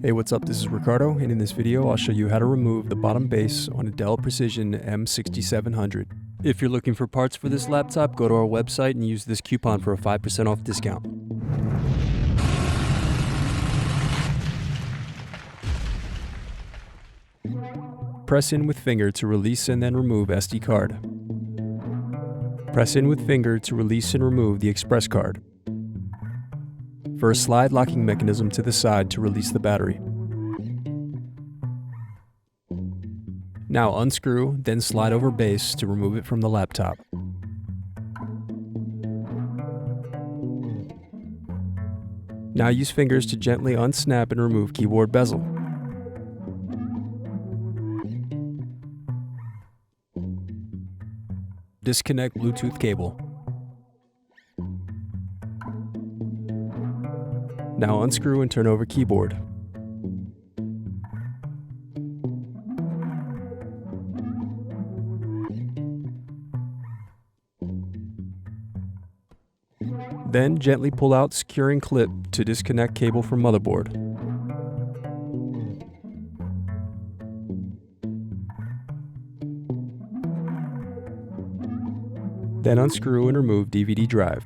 Hey, what's up? This is Ricardo, and in this video I'll show you how to remove the bottom base on a Dell Precision M6700. If you're looking for parts for this laptop, go to our website and use this coupon for a 5% off discount. Press in with finger to release and then remove SD card. Press in with finger to release and remove the express card. First, slide locking mechanism to the side to release the battery. Now unscrew, then slide over base to remove it from the laptop. Now use fingers to gently unsnap and remove keyboard bezel. Disconnect Bluetooth cable. Now unscrew and turn over keyboard. Then gently pull out securing clip to disconnect cable from motherboard. Then unscrew and remove DVD drive.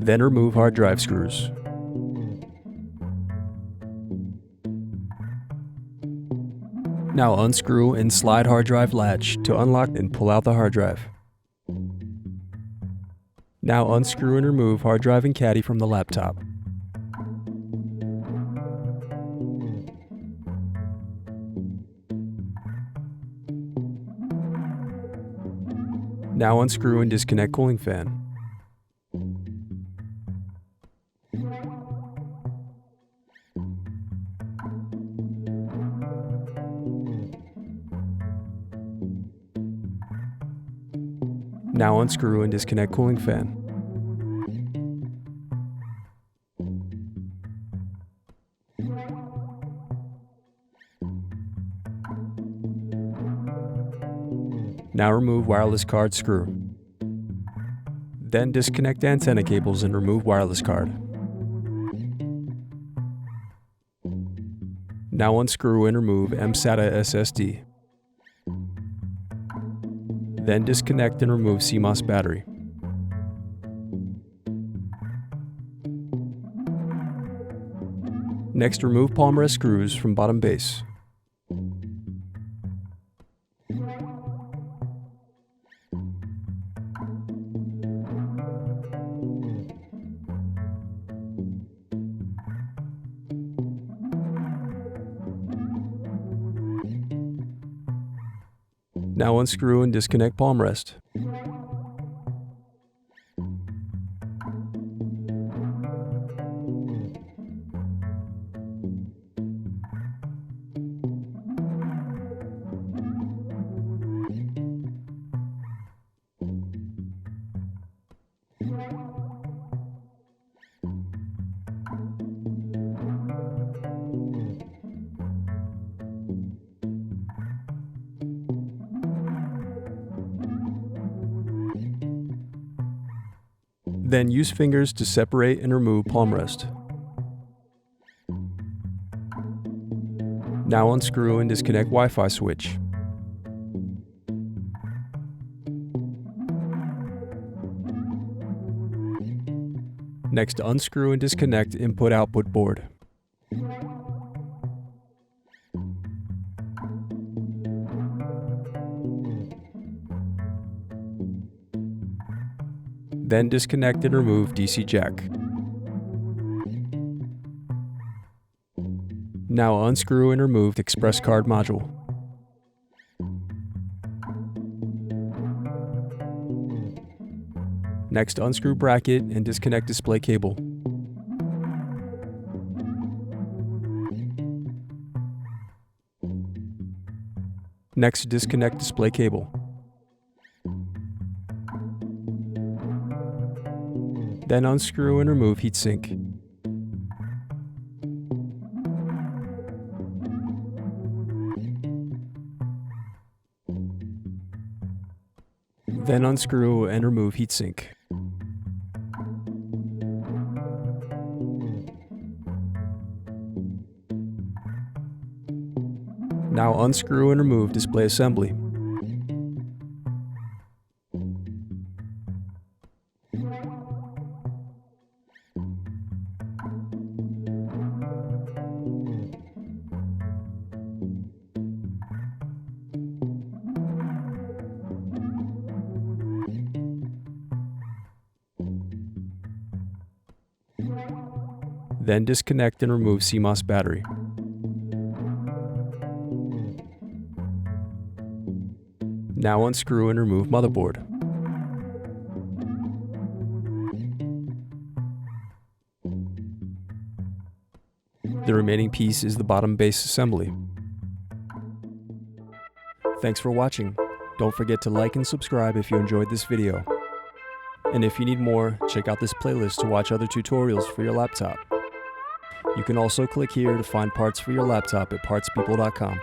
Then remove hard drive screws. Now unscrew and slide hard drive latch to unlock and pull out the hard drive. Now unscrew and remove hard drive and caddy from the laptop. Now unscrew and disconnect cooling fan. Now unscrew and disconnect cooling fan. Now remove wireless card screw. Then disconnect antenna cables and remove wireless card. Now unscrew and remove mSATA SSD. Then disconnect and remove CMOS battery. Next, remove palm rest screws from bottom base. Now unscrew and disconnect palm rest. Then use fingers to separate and remove palm rest. Now unscrew and disconnect Wi-Fi switch. Next, unscrew and disconnect input-output board. Then disconnect and remove DC jack. Now unscrew and remove express card module. Next, unscrew bracket and disconnect display cable. Next, disconnect display cable. Then unscrew and remove heatsink. Then unscrew and remove heatsink. Now unscrew and remove display assembly. Then disconnect and remove CMOS battery. Now unscrew and remove motherboard. The remaining piece is the bottom base assembly. Thanks for watching. Don't forget to like and subscribe if you enjoyed this video. And if you need more, check out this playlist to watch other tutorials for your laptop. You can also click here to find parts for your laptop at partspeople.com.